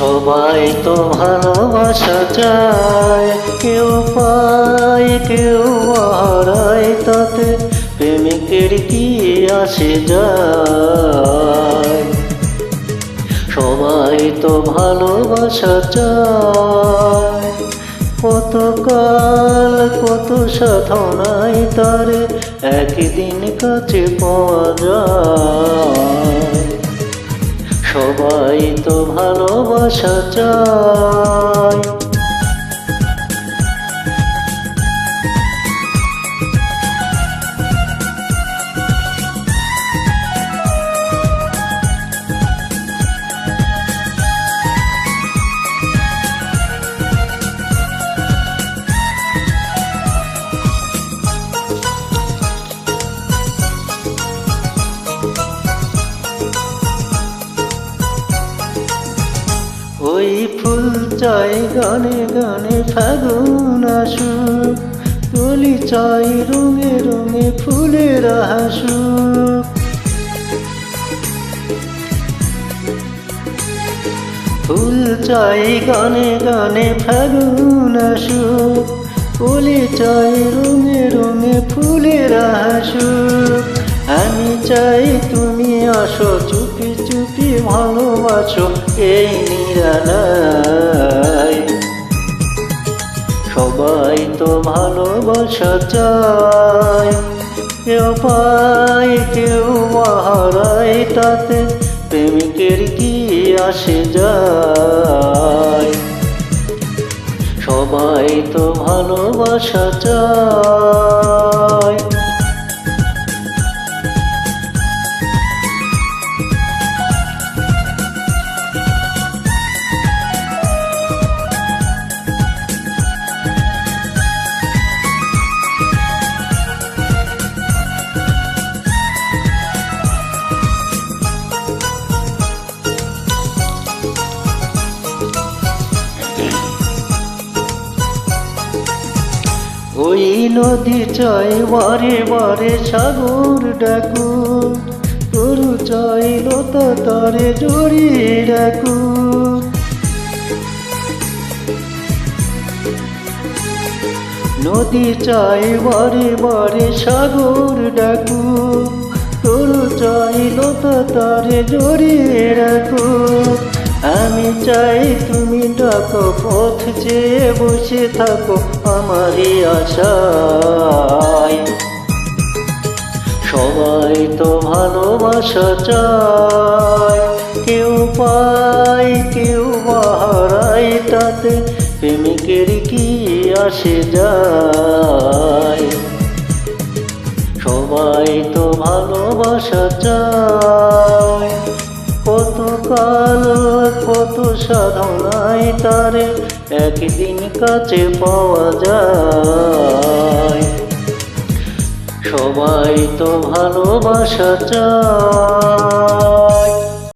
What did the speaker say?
সবাই তো ভালোবাসা চায়, কেউ পায় কেউ হারায়, তাতে প্রেমিকের কি আসে যায়। সবাই তো ভালোবাসা চায়, কত কাল কত সাধনায় তারে একদিন কাছে পাওয়া যায়। সবাই তো ভালোবাসা চায়। ওই ফুল চাই গানে গানে ফাগুন আসুক, কলি চাই রঙে রঙে ফুলের হাসুক। ফুল চাই গানে গানে ফাগুন আসুক, কলি চাই রঙে রঙে ফুলের হাসুক। আমি চাই তুমি আসো, চুপি চুপি ভালোবাসো এই নিরালায়। সবাই তো ভালোবাসা চায়, কেউ পায় কেউ হারায়, তাতে প্রেমিকের কি আসে যায়। সবাই তো ভালোবাসা চায়। ওই নদী চাই বারে বারে সাগর ডাকুক, তরু চাই লতা তারে জড়িয়ে ডাকুক। নদী চাই বারে বারে সাগর ডাকুক, তরু চাই লতা তারে জড়িয়ে রাখুক। আমি চাই তুমি ডাকো, পথ চেয়ে বসে থাকো আমারই আশায়। সবাই তো ভালোবাসা চায়, কেউ পায় কেউ হারায়, তাতে প্রেমিকের কি আসে যায়। সবাই তো ভালোবাসা চায়, কত কাল কত সাধনায় তারে একদিন কাছে পাওয়া যায়। সবাই তো ভালোবাসা চায়।